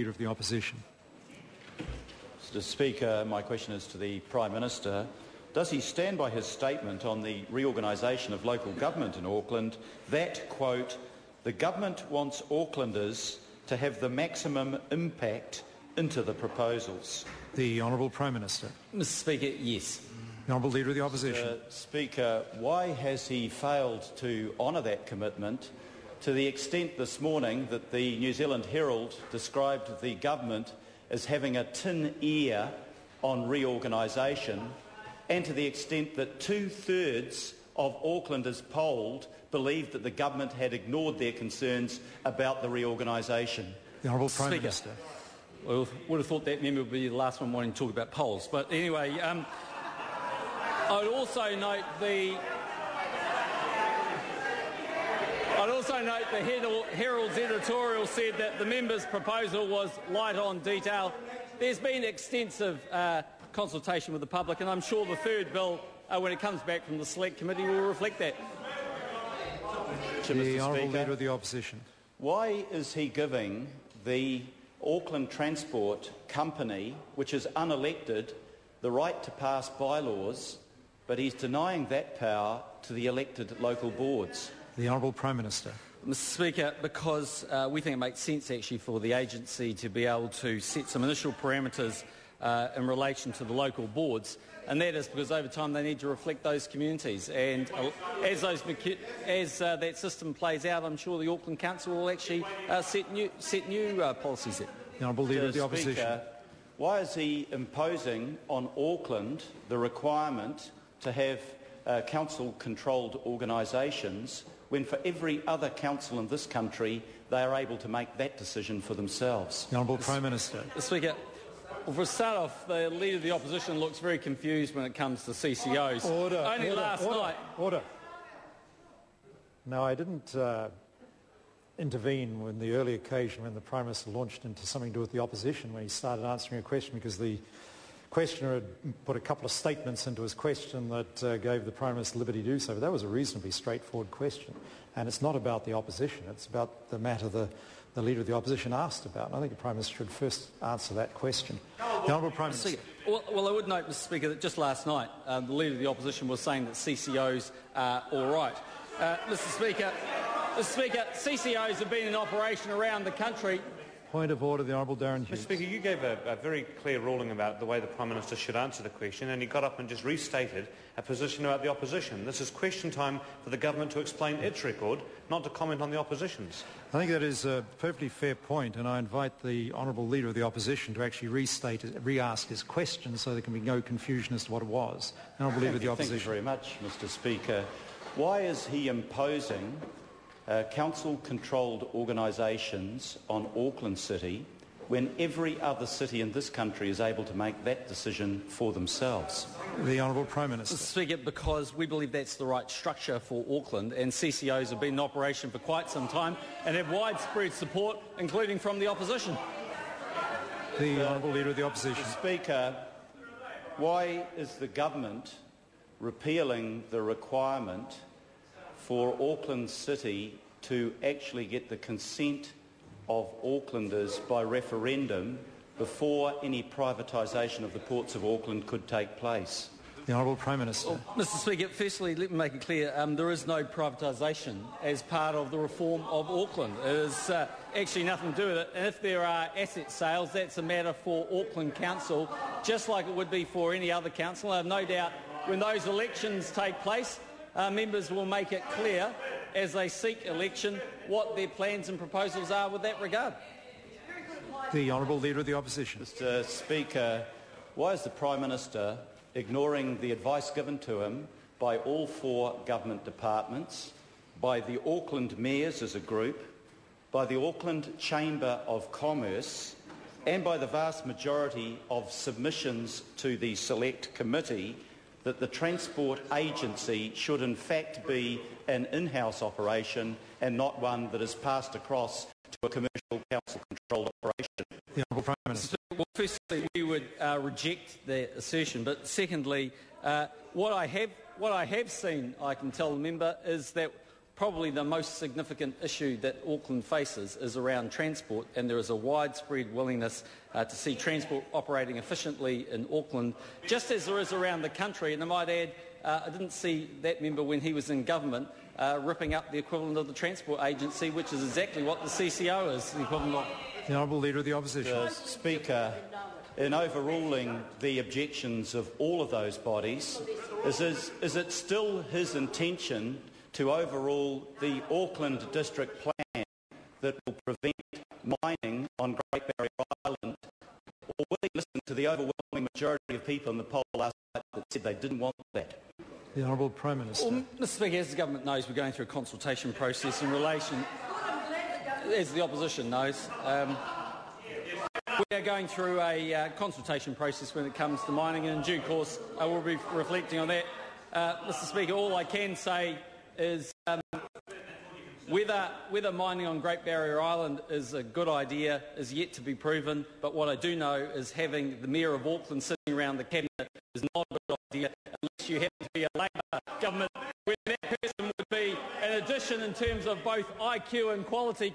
Leader of the Opposition. Mr. Speaker, my question is to the Prime Minister. Does he stand by his statement on the reorganisation of local government in Auckland that, quote, the government wants Aucklanders to have the maximum impact into the proposals? The Honourable Prime Minister. Mr. Speaker, yes. The Honourable Leader of the Opposition. Speaker, why has he failed to honour that commitment to the extent this morning that the New Zealand Herald described the government as having a tin ear on reorganisation, and to the extent that 2/3 of Aucklanders polled believed that the government had ignored their concerns about the reorganisation? The Honourable Prime Minister. Well, would have thought that member would be the last one wanting to talk about polls. But anyway, I would also note the Herald's editorial said that the member's proposal was light on detail. There's been extensive consultation with the public, and I'm sure the third bill, when it comes back from the Select Committee, will reflect that. The Honourable Leader of the Opposition. Why is he giving the Auckland Transport Company, which is unelected, the right to pass bylaws, but he's denying that power to the elected local boards? The Honourable Prime Minister. Mr. Speaker, because we think it makes sense actually for the agency to be able to set some initial parameters in relation to the local boards, and that is because over time they need to reflect those communities. And as that system plays out, I'm sure the Auckland Council will actually set new policies there. The Honourable Leader of the Opposition. Speaker, why is he imposing on Auckland the requirement to have council-controlled organisations when for every other council in this country they are able to make that decision for themselves? The Honourable Prime Minister. Mr. Speaker, well, for a start off, the Leader of the Opposition looks very confused when it comes to CCOs. Order. No, I didn't intervene when the early occasion when the Prime Minister launched into something to do with the opposition when he started answering a question, because the questioner had put a couple of statements into his question that gave the Prime Minister liberty to do so. But that was a reasonably straightforward question. And it's not about the opposition. It's about the matter the Leader of the Opposition asked about. And I think the Prime Minister should first answer that question. The Honourable Prime Minister. Well, I would note, Mr. Speaker, that just last night the Leader of the Opposition was saying that CCOs are all right. Mr. Speaker, CCOs have been in operation around the country. Point of order, the Honourable Darren Hughes. Mr. Speaker, you gave a very clear ruling about the way the Prime Minister should answer the question, and he got up and just restated a position about the opposition. This is question time for the government to explain its record, not to comment on the opposition's. I think that is a perfectly fair point, and I invite the Honourable Leader of the Opposition to actually re-ask his question so there can be no confusion as to what it was. The Honourable Leader of the Opposition. Thank you very much, Mr. Speaker. Why is he imposing council-controlled organisations on Auckland City when every other city in this country is able to make that decision for themselves? The Honourable Prime Minister. Mr. Speaker, because we believe that's the right structure for Auckland, and CCOs have been in operation for quite some time and have widespread support, including from the opposition. The Honourable Leader of the Opposition. Mr. Speaker, why is the government repealing the requirement for Auckland City to actually get the consent of Aucklanders by referendum before any privatisation of the ports of Auckland could take place? The Honourable Prime Minister. Well, Mr. Speaker, firstly, let me make it clear, there is no privatisation as part of the reform of Auckland. It is actually nothing to do with it. And if there are asset sales, that's a matter for Auckland Council, just like it would be for any other council. I have no doubt when those elections take place, members will make it clear as they seek election what their plans and proposals are with that regard. The Honourable Leader of the Opposition. Mr. Speaker, why is the Prime Minister ignoring the advice given to him by all four government departments, by the Auckland mayors as a group, by the Auckland Chamber of Commerce, and by the vast majority of submissions to the Select Committee, that the Transport Agency should in fact be an in-house operation and not one that is passed across to a commercial council-controlled operation? The Honourable Prime Minister. Well, firstly, we would reject that assertion, but secondly, what I have seen, I can tell the member, is that probably the most significant issue that Auckland faces is around transport, and there is a widespread willingness to see transport operating efficiently in Auckland, just as there is around the country. And I might add, I didn't see that member when he was in government ripping up the equivalent of the Transport Agency, which is exactly what the CCO is, the equivalent of. The Honourable Leader of the Opposition. Speaker, in overruling the objections of all of those bodies, is it still his intention to overrule the Auckland District Plan that will prevent mining on Great Barrier Island, or will he listen to the overwhelming majority of people in the poll last night that said they didn't want that? The Honourable Prime Minister. Well, Mr Speaker, as the government knows, we're going through a consultation process in relation, as the opposition knows, we are going through a consultation process when it comes to mining, and in due course I will be reflecting on that. Mr Speaker, all I can say is whether mining on Great Barrier Island is a good idea is yet to be proven, but what I do know is having the Mayor of Auckland sitting around the Cabinet is not a good idea unless you happen to be a Labor government, where that person would be an addition in terms of both IQ and quality